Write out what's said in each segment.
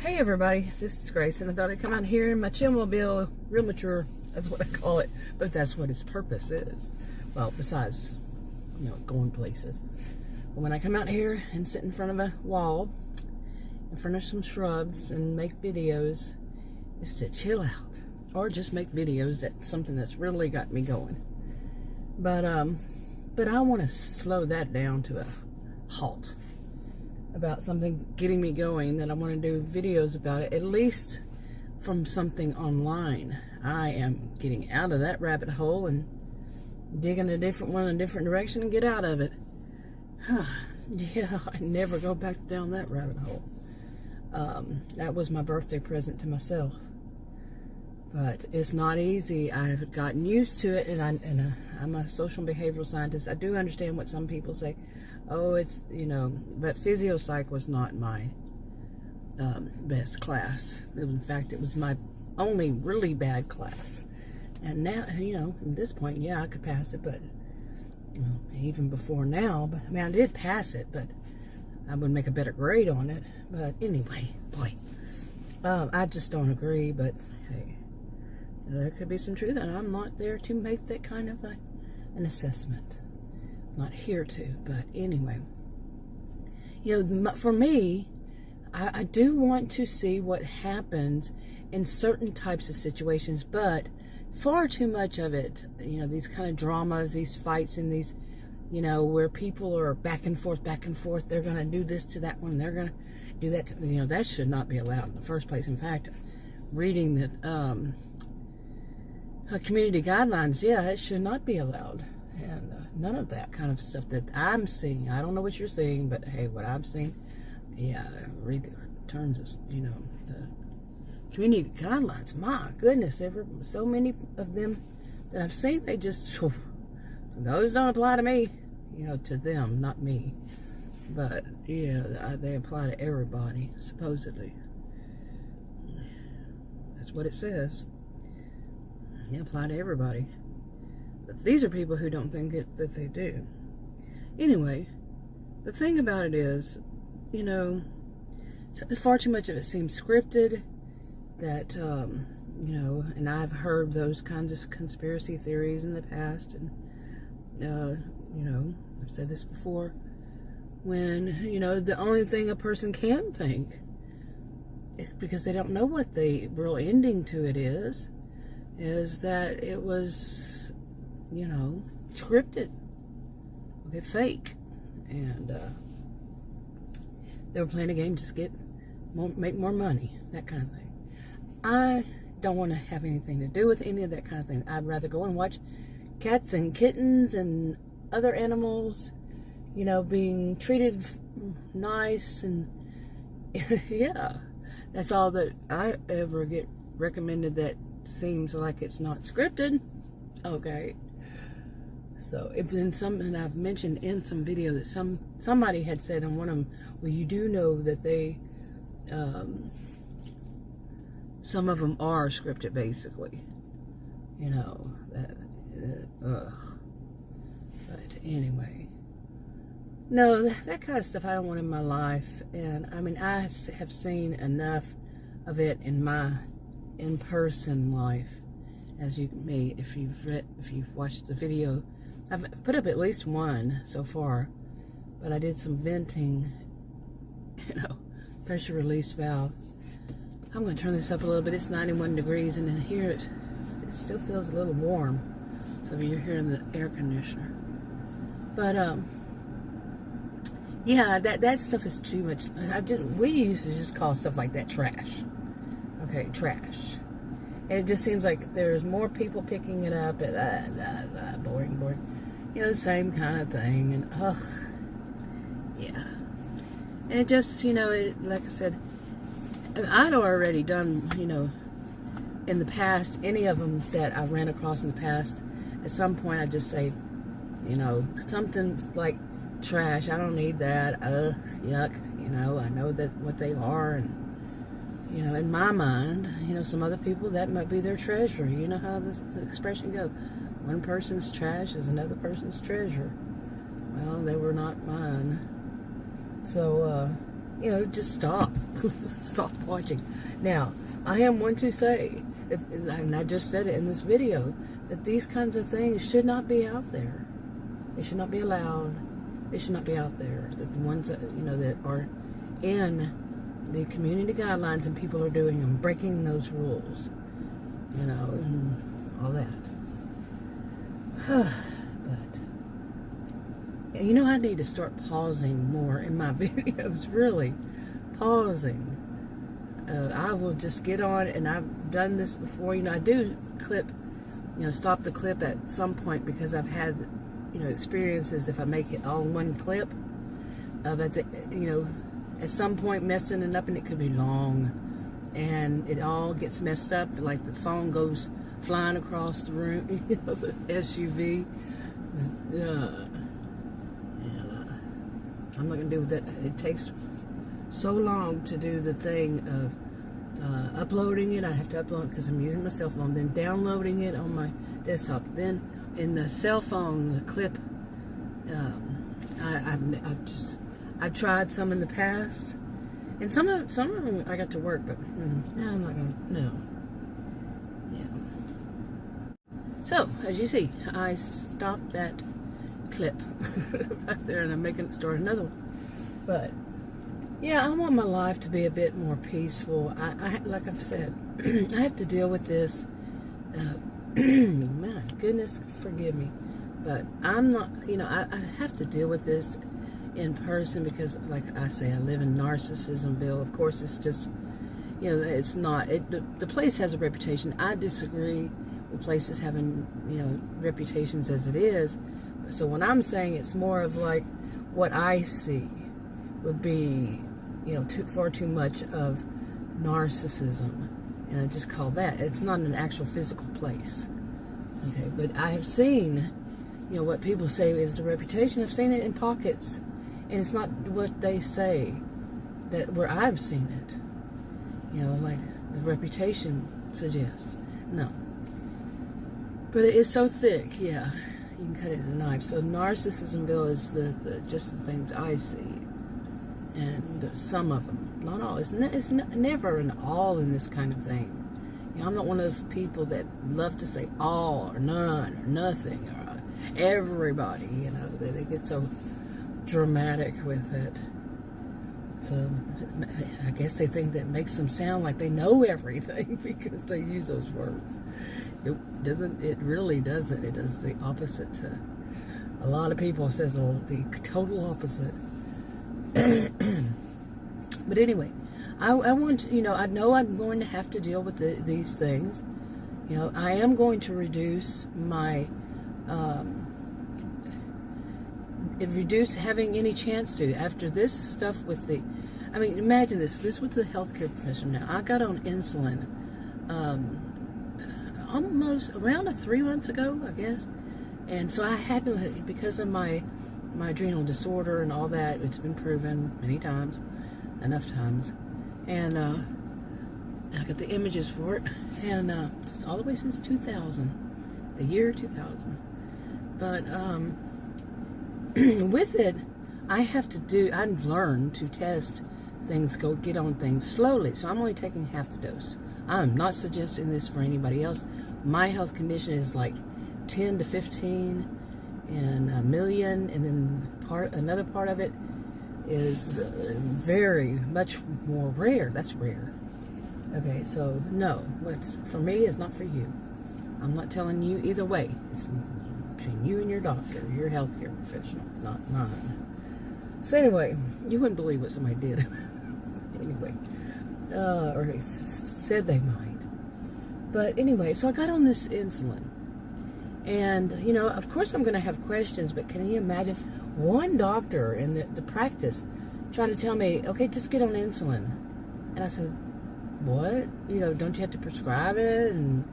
Hey everybody, this is Grace, and I thought I'd come out here in my Chillmobile, real mature, that's what I call it, but that's what its purpose is. Well, besides, going places. But when I come out here and sit in front of a wall, in front of some shrubs and make videos, it's to chill out, or just make videos, that's something that's really got me going. But I want to slow that down to a halt. About something getting me going, that I want to do videos about it, at least from something online. I am getting out of that rabbit hole and digging a different one in a different direction and get out of it. Yeah, I never go back down that rabbit hole. That was my birthday present to myself. But it's not easy. I've gotten used to it, and I'm a social and behavioral scientist. I do understand what some people say. Oh, it's, but physio-psych was not my best class. In fact, it was my only really bad class. And now, at this point, yeah, I could pass it, but even before now, but I mean, I did pass it, but I would make a better grade on it. But anyway, boy, I just don't agree, but hey, there could be some truth, and I'm not there to make that kind of an assessment. Not here to, but anyway, for me, I do want to see what happens in certain types of situations, but far too much of it, these kind of dramas, these fights, and these, where people are back and forth, they're going to do this to that one, they're going to do that to, that should not be allowed in the first place. In fact, reading the community guidelines, yeah, it should not be allowed. And none of that kind of stuff that I'm seeing. I don't know what you're seeing, but hey, what I'm seeing, yeah, read the terms of, the community guidelines. My goodness, there were so many of them that I've seen. They just, those don't apply to me, to them, not me. But yeah, they apply to everybody, supposedly. That's what it says. They apply to everybody. But these are people who don't think that they do. Anyway, the thing about it is, far too much of it seems scripted. That, and I've heard those kinds of conspiracy theories in the past. And, I've said this before. When, the only thing a person can think, because they don't know what the real ending to it is that it was, scripted, okay, fake, and they were playing a game just make more money, that kind of thing. I don't want to have anything to do with any of that kind of thing. I'd rather go and watch cats and kittens and other animals, being treated nice, and yeah, that's all that I ever get recommended that seems like it's not scripted. Okay. So it's been something I've mentioned in some video that somebody had said in one of them, well, you do know that they, some of them are scripted, basically. But anyway, no, that kind of stuff I don't want in my life. And I mean, I have seen enough of it in my in-person life, as you may, if you've watched the video. I've put up at least one so far, but I did some venting, pressure release valve. I'm going to turn this up a little bit. It's 91 degrees, and in here it still feels a little warm. So you're hearing the air conditioner. But yeah, that stuff is too much. We used to just call stuff like that trash. Okay, trash. And it just seems like there's more people picking it up, and boring. The same kind of thing, and yeah. And it just, like I said, I'd already done, in the past, any of them that I ran across in the past, at some point I just say, something like trash, I don't need that, yuck, I know that what they are, and in my mind, some other people, that might be their treasure. You know how the expression goes. One person's trash is another person's treasure. Well, they were not mine. So, just stop. stop watching. Now, I am one to say, and I just said it in this video, that these kinds of things should not be out there. They should not be allowed. They should not be out there. That the ones that, that are in the community guidelines and people are doing them, breaking those rules, and all that. But I need to start pausing more in my videos. Really, pausing. I will just get on, and I've done this before. I do clip, stop the clip at some point, because I've had, experiences if I make it all in one clip of at some point messing it up, and it could be long, and it all gets messed up, like the phone goes flying across the room, the SUV. I'm not gonna do that. It takes so long to do the thing of uploading it. I have to upload it because I'm using my cell phone, then downloading it on my desktop, then in the cell phone, the clip. I've tried some in the past, and some of them I got to work, but no, I'm not gonna. No. Yeah. So as you see, I stopped that clip back there, and I'm making it start another one. But yeah, I want my life to be a bit more peaceful. I like I've said, I have to deal with this. My goodness, forgive me, but I'm not. I have to deal with this in person, because, like I say, I live in Narcissismville. Of course, it's just, it's not. The place has a reputation. I disagree with places having, reputations as it is. So when I'm saying it's more of like what I see would be, far too much of narcissism, and I just call that. It's not an actual physical place. Okay, but I have seen, what people say is the reputation. I've seen it in pockets, and it's not what they say that where I've seen it. Like the reputation suggests. No. But it is so thick, yeah. You can cut it with a knife. So Narcissismville is just the things I see, and some of them, not all. It's never an all in this kind of thing. I'm not one of those people that love to say all or none or nothing or everybody. They get so dramatic with it. So I guess they think that makes them sound like they know everything because they use those words. It doesn't. It really doesn't. It does the opposite to a lot of people. It says the total opposite. But anyway, I want, I know I'm going to have to deal with these things. I am going to reduce my, reduce having any chance to, after this stuff with imagine this with the healthcare profession now. I got on insulin, almost around 3 months ago, I guess. And so I had to, because of my adrenal disorder and all that, it's been proven many times, enough times. And I got the images for it, and it's all the way since 2000, the year 2000. But with it, I've learned to test things, get on things slowly. So I'm only taking half the dose. I'm not suggesting this for anybody else. My health condition is like 10 to 15 in a million, and then another part of it is very much more rare. That's rare. Okay, so no, what's for me is not for you. I'm not telling you either way. It's between you and your doctor, your healthcare professional, not mine. So anyway, you wouldn't believe what somebody did. Anyway, or said they might. But anyway, so I got on this insulin. And, of course I'm going to have questions, but can you imagine one doctor in the practice trying to tell me, okay, just get on insulin. And I said, what? Don't you have to prescribe it? And,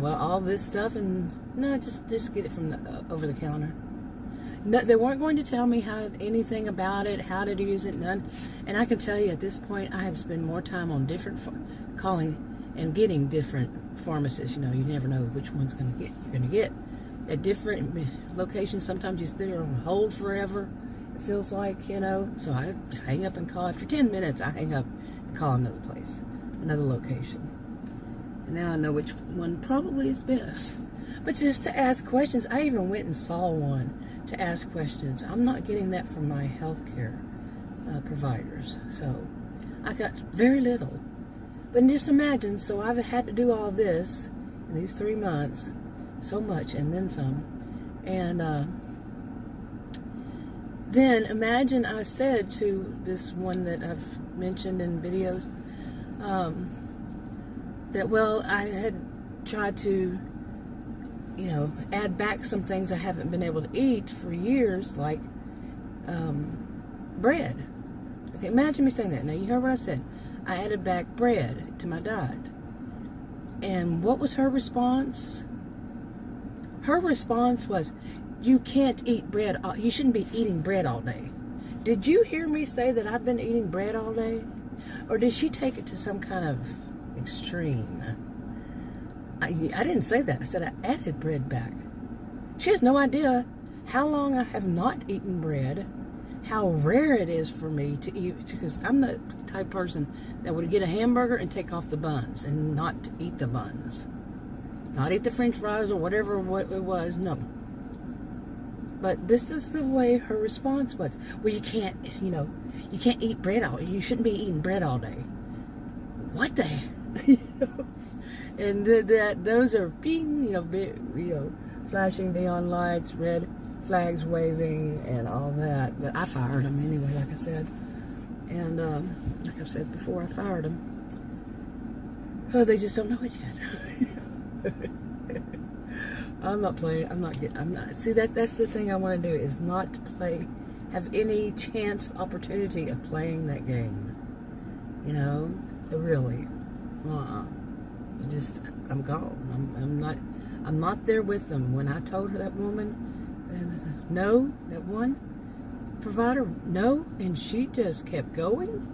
all this stuff? And, no, just get it from over the counter. No, they weren't going to tell me anything about it, how to use it, none. And I can tell you at this point, I have spent more time on calling and getting different pharmacists. You never know which one's you're going to get at different locations. Sometimes you sit on hold forever, it feels like, so I hang up and call. After 10 minutes, I hang up call another place, another location. And now I know which one probably is best. But just to ask questions, I even went and saw one to ask questions. I'm not getting that from my healthcare providers. So I got very little. But just imagine, so I've had to do all this in these 3 months, so much, and then some. And then imagine I said to this one that I've mentioned in videos, that, well, I had tried to, you know, add back some things I haven't been able to eat for years, like bread. Okay, imagine me saying that. Now, you heard what I said. I added back bread to my diet. And what was her response? Her response was, you can't eat bread. You shouldn't be eating bread all day. Did you hear me say that I've been eating bread all day? Or did she take it to some kind of extreme? I didn't say that. I said I added bread back. She has no idea how long I have not eaten bread, how rare it is for me to eat, because I'm the type of person that would get a hamburger and take off the buns and not eat the buns. Not eat the french fries or whatever it was, no. But this is the way her response was. Well, you can't, you know, you can't eat bread all day. You shouldn't be eating bread all day. What the heck? And those are being, flashing neon lights, red flags waving, and all that. But I fired them anyway, like I said. And like I've said before, I fired them. Oh, they just don't know it yet. I'm not playing. See, that's the thing I want to do, is not have any chance, opportunity of playing that game. You know, really. I'm gone. I'm not there with them. When I told her, that woman, no, that one provider, no, and she just kept going.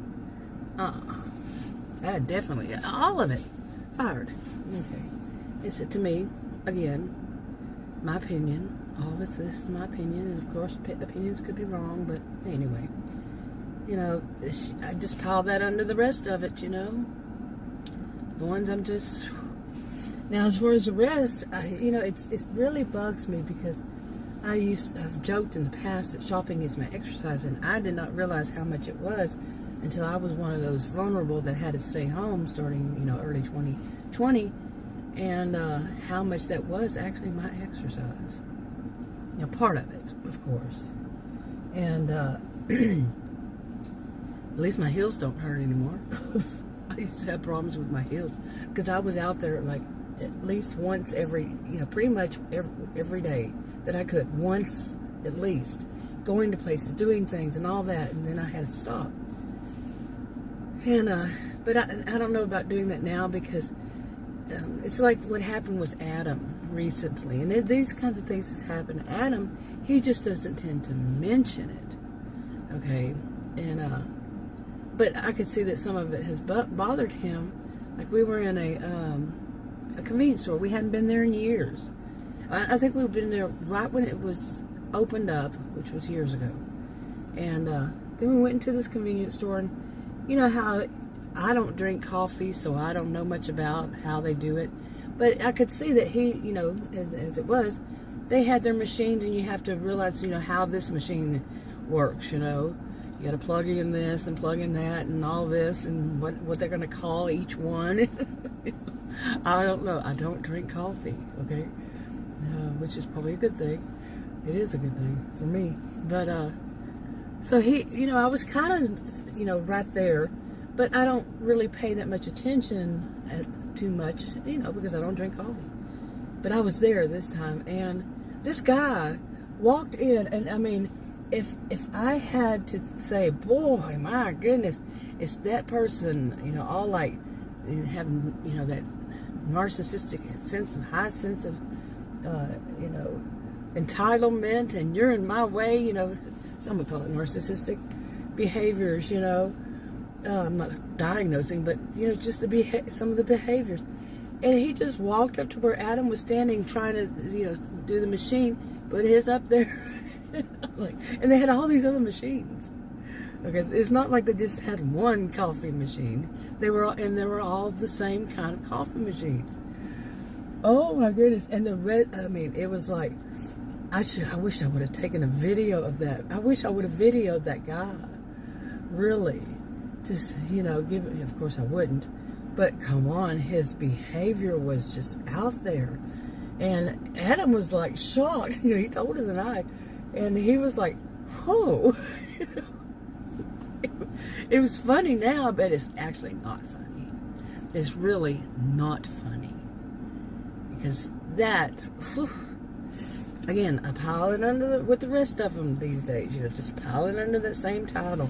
I definitely, all of it, fired. Okay, it's to me, again, my opinion. All this is my opinion, and of course, opinions could be wrong, but anyway, I just pile that under the rest of it, The ones I'm just... Now, as far as the rest, it really bugs me, because I've joked in the past that shopping is my exercise, and I did not realize how much it was until I was one of those vulnerable that had to stay home starting, early 2020, and how much that was actually my exercise. Part of it, of course. And at least my heels don't hurt anymore. I used to have problems with my heels because I was out there like at least once every, pretty much every day that I could, once at least, going to places, doing things and all that, and then I had to stop. And but I don't know about doing that now, because it's like what happened with Adam recently, and these kinds of things has happened to Adam. He just doesn't tend to mention it, okay? And but I could see that some of it has bothered him. Like, we were in a convenience store. We hadn't been there in years. I think we've been there right when it was opened up, which was years ago. And then we went into this convenience store, and you know how I don't drink coffee, so I don't know much about how they do it. But I could see that he, as it was, they had their machines, and you have to realize, how this machine works, You got to plug in this and plug in that and all this, and what they're going to call each one. I don't know. I don't drink coffee, okay? Which is probably a good thing. It is a good thing for me. But, so he, I was kind of, right there. But I don't really pay that much attention too much, because I don't drink coffee. But I was there this time, and this guy walked in, and I mean, if I had to say, boy, my goodness, it's that person, all like having, that narcissistic high sense of, entitlement, and you're in my way, some would call it narcissistic behaviors, I'm not diagnosing, but just some of the behaviors. And he just walked up to where Adam was standing, trying to do the machine, put his up there. And they had all these other machines. Okay, it's not like they just had one coffee machine. They were all the same kind of coffee machines. Oh my goodness! And the red, I mean, it was like, I wish I would have taken a video of that. I wish I would have videoed that guy. Really, just give it. Of course I wouldn't, but come on, his behavior was just out there, and Adam was like shocked. He told her than I, and he was like, "Oh." It was funny now, but it's actually not funny. It's really not funny. Because that, whew, again, I pile it under with the rest of them these days. Just piling under that same title,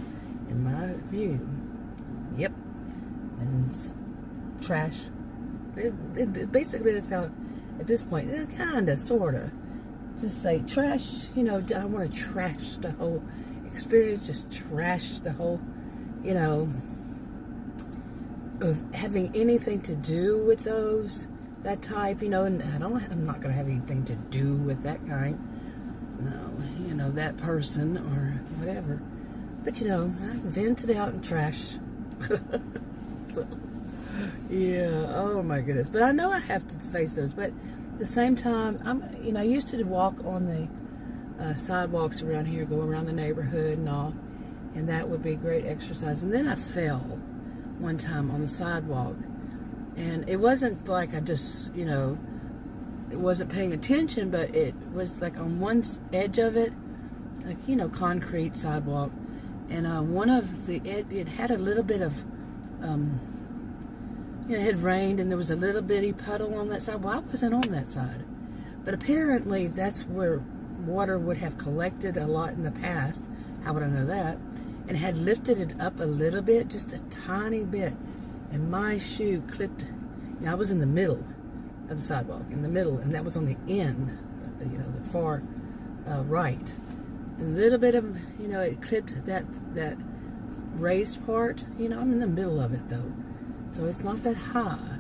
in my view. Yep. And trash. Basically, that's how, at this point, kind of, sort of, just say trash. I want to trash the whole experience, just trash the whole, of having anything to do with that type, and I'm not going to have anything to do with that kind, no, that person or whatever, but I vent it out in trash. So, yeah, oh my goodness, but I know I have to face those, but at the same time, I used to walk on the sidewalks around here, go around the neighborhood and all, and that would be great exercise. And then I fell one time on the sidewalk, and it wasn't like I just, it wasn't paying attention, but it was like on one edge of it, like, concrete sidewalk, and one of it had a little bit of, it had rained, and there was a little bitty puddle on that side. Well, I wasn't on that side, but apparently that's where water would have collected a lot in the past. How would I know that? And had lifted it up a little bit, just a tiny bit, and my shoe clipped. I was in the middle of the sidewalk, in the middle, and that was on the end, the far right. A little bit of, it clipped that raised part. I'm in the middle of it though, so it's not that high,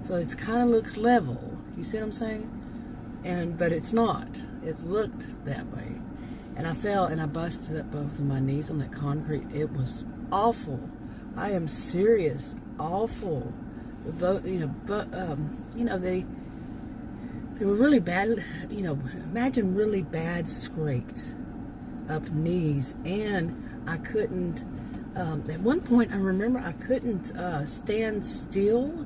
so it's kind of looks level. You see what I'm saying? But it's not. It looked that way. And I fell and I busted up both of my knees on that concrete. It was awful. I am serious. Awful. Both, they were really bad, imagine really bad scraped up knees. And I couldn't, at one point I remember I couldn't stand still.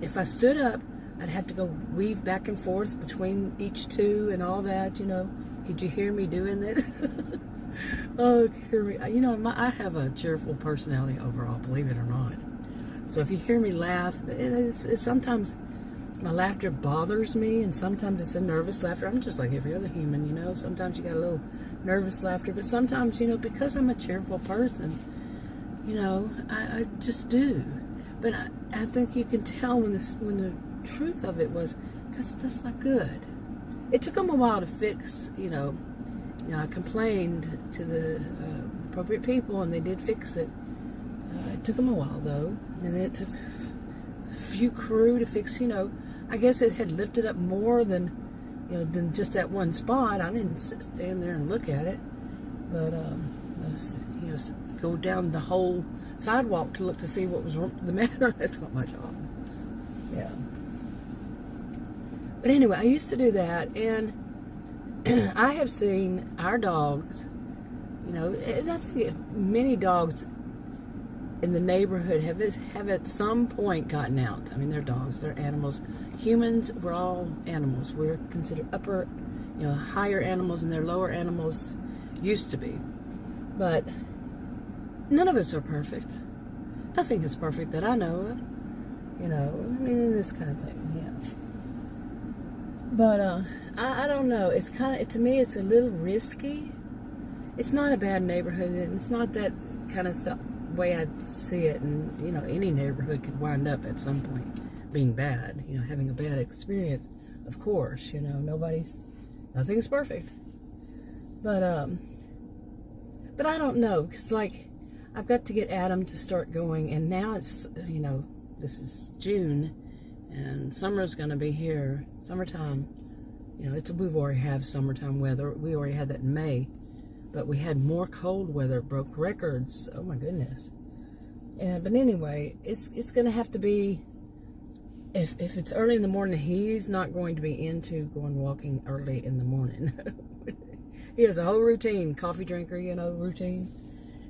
If I stood up, I'd have to go weave back and forth between each two and all that, Could you hear me doing that? Oh, hear me. I have a cheerful personality overall, believe it or not. So if you hear me laugh, it's sometimes my laughter bothers me, and sometimes it's a nervous laughter. I'm just like every other human, Sometimes you got a little nervous laughter, but sometimes, because I'm a cheerful person, I just do. But I think you can tell when the truth of it was, that's not good. It took them a while to fix, I complained to the appropriate people, and they did fix it. It took them a while though, and then it took a few crew to fix, I guess it had lifted up more than just that one spot. I didn't stand there and look at it, but go down the whole sidewalk to look to see what was the matter. That's not my job. Yeah. But anyway, I used to do that, and I have seen our dogs, I think many dogs in the neighborhood have at some point gotten out. I mean, they're dogs, they're animals. Humans, we're all animals. We're considered upper, higher animals, and they're lower animals used to be. But none of us are perfect. Nothing is perfect that I know of. This kind of thing, yeah. But I don't know. It's to me, it's a little risky. It's not a bad neighborhood, and it's not that kind of way I see it. And any neighborhood could wind up at some point being bad. Having a bad experience, of course. Nothing's perfect. But I don't know, because I've got to get Adam to start going, and now it's this is June. And summer's going to be here. Summertime, we've already have summertime weather. We already had that in May. But we had more cold weather, it broke records. Oh my goodness. But anyway, it's going to have to be, if it's early in the morning, he's not going to be into going walking early in the morning. He has a whole routine, coffee drinker, routine.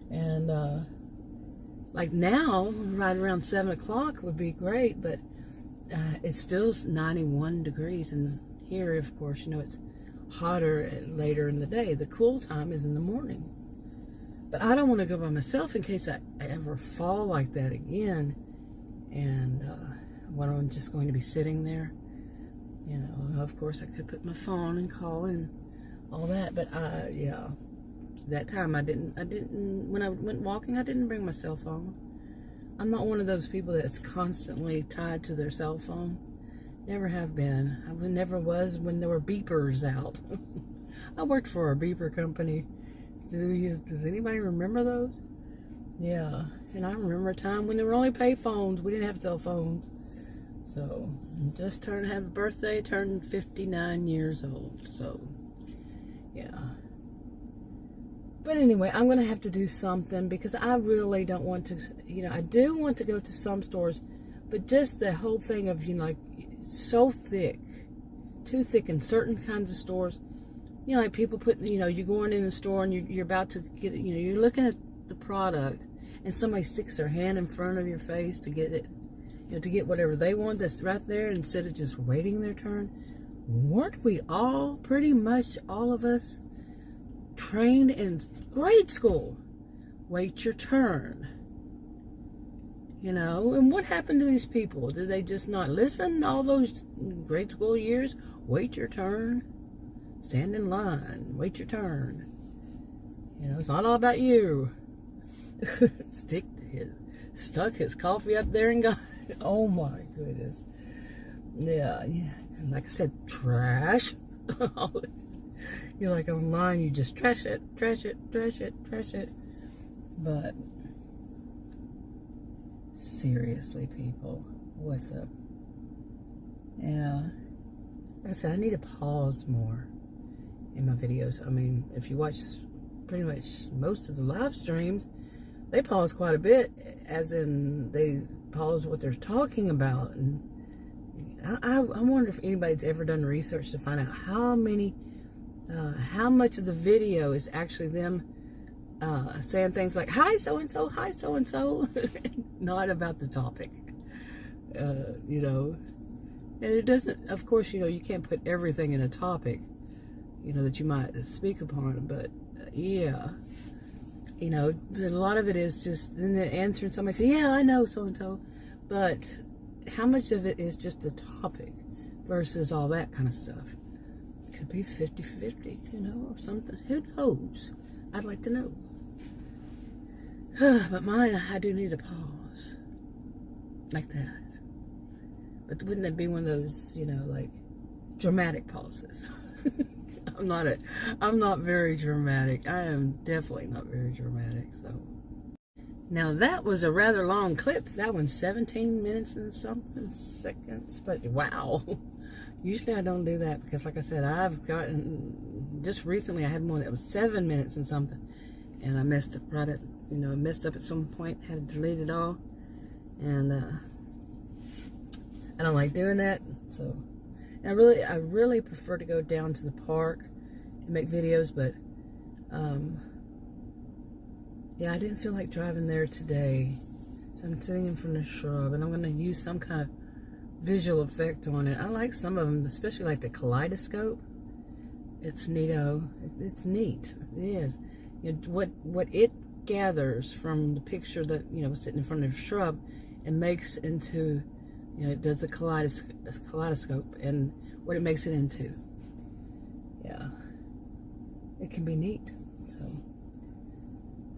And like now, right around 7 o'clock would be great, but it's still 91 degrees. And here, of course, it's hotter later in the day. The cool time is in the morning. But I don't want to go by myself in case I ever fall like that again. And when I'm just going to be sitting there, of course I could put my phone and call and all that. But yeah, that time I didn't, when I went walking, I didn't bring my cell phone. I'm not one of those people that's constantly tied to their cell phone. Never have been. I never was when there were beepers out. I worked for a beeper company. Does anybody remember those? Yeah, and I remember a time when there were only pay phones. We didn't have cell phones. So, just had a birthday, turned 59 years old. So, yeah. But anyway, I'm going to have to do something because I really don't want to, I do want to go to some stores, but just the whole thing of, like, so thick, too thick in certain kinds of stores. Like people put, you're going in the store and you're about to get, you're looking at the product and somebody sticks their hand in front of your face to get it, to get whatever they want that's right there instead of just waiting their turn. Weren't we all, pretty much all of us, trained in grade school? Wait your turn. And what happened to these people? Did they just not listen all those grade school years? Wait your turn. Stand in line. Wait your turn. It's not all about you. Stuck his coffee up there and got it. Oh my goodness. Yeah. Like I said, trash. You're like online, you just trash it. But seriously, people, what's up? Yeah. Like I said, I need to pause more in my videos. I mean, if you watch pretty much most of the live streams, they pause quite a bit, as in they pause what they're talking about. And I wonder if anybody's ever done research to find out how much of the video is actually them saying things like, hi so-and-so, hi so-and-so, not about the topic. And it doesn't, of course, you can't put everything in a topic, that you might speak upon, but yeah, but a lot of it is just then answering somebody say, yeah, I know so-and-so, but how much of it is just the topic versus all that kind of stuff? It could be 50-50, or something. Who knows? I'd like to know. But mine, I do need a pause. Like that. But wouldn't it be one of those, like dramatic pauses? I'm not very dramatic. I am definitely not very dramatic, so. Now that was a rather long clip. That one's 17 minutes and something seconds, but wow. Usually I don't do that because, like I said, I've gotten, just recently I had one that was 7 minutes and something, and I messed up messed up at some point, had to delete it all, and I don't like doing that. So, and I really prefer to go down to the park and make videos, but yeah, I didn't feel like driving there today, so I'm sitting in front of a shrub, and I'm going to use some kind of visual effect on it. I like some of them, especially like the kaleidoscope. It's neato. It's neat. It is. What it gathers from the picture that sitting in front of a shrub and makes into, it does the kaleidoscope and what it makes it into. Yeah, it can be neat. So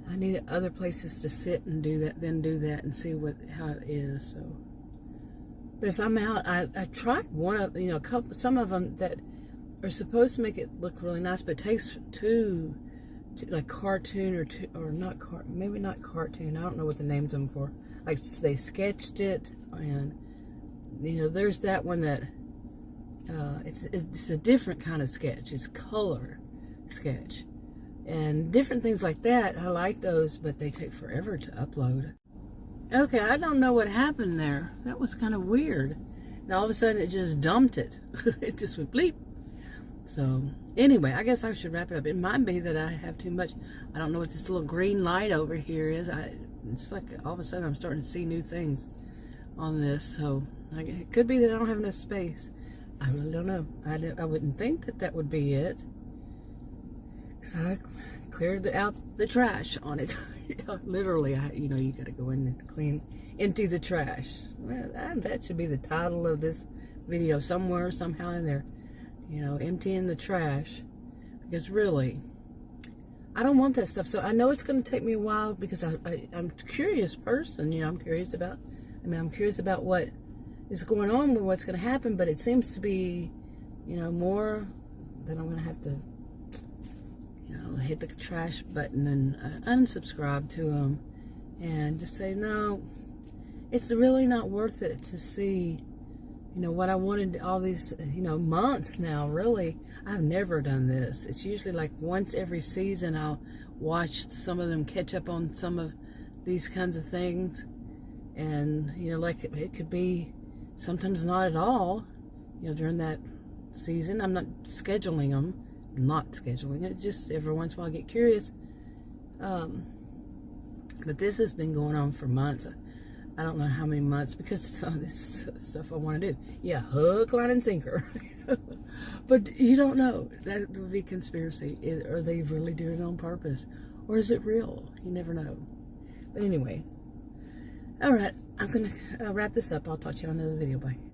I need other places to sit and do that, then do that and see how it is. So, but if I'm out, I tried one of some of them that are supposed to make it look really nice, but it takes two like cartoon or not maybe not cartoon. I don't know what the names of them for. Like they sketched it, and there's that one that it's a different kind of sketch. It's color sketch. and different things like that. I like those, but they take forever to upload. Okay, I don't know what happened there. That was kind of weird. And all of a sudden, it just dumped it. It just went bleep. So, anyway, I guess I should wrap it up. It might be that I have too much. I don't know what this little green light over here is. It's like all of a sudden I'm starting to see new things on this. So, it could be that I don't have enough space. I really don't know. I wouldn't think that that would be it. So I cleared out the trash on it. Literally, you got to go in and empty the trash. Well, that should be the title of this video somewhere, somehow in there. Emptying the trash. Because really, I don't want that stuff. So I know it's going to take me a while because I'm a curious person. I'm curious about what is going on with what's going to happen. But it seems to be, more that I'm going to have to, hit the trash button and unsubscribe to them. And just say, no, it's really not worth it to see, what I wanted all these, months now, really. I've never done this. It's usually like once every season I'll watch some of them catch up on some of these kinds of things. And, like it could be sometimes not at all, during that season. I'm not scheduling them. Not scheduling it. Just every once in a while I get curious. But this has been going on for months. I don't know how many months, because some of this stuff I want to do. Yeah, hook, line, and sinker. But you don't know. That would be conspiracy. Are they really doing it on purpose? Or is it real? You never know. But anyway. Alright, I'm going to wrap this up. I'll talk to you on another video. Bye.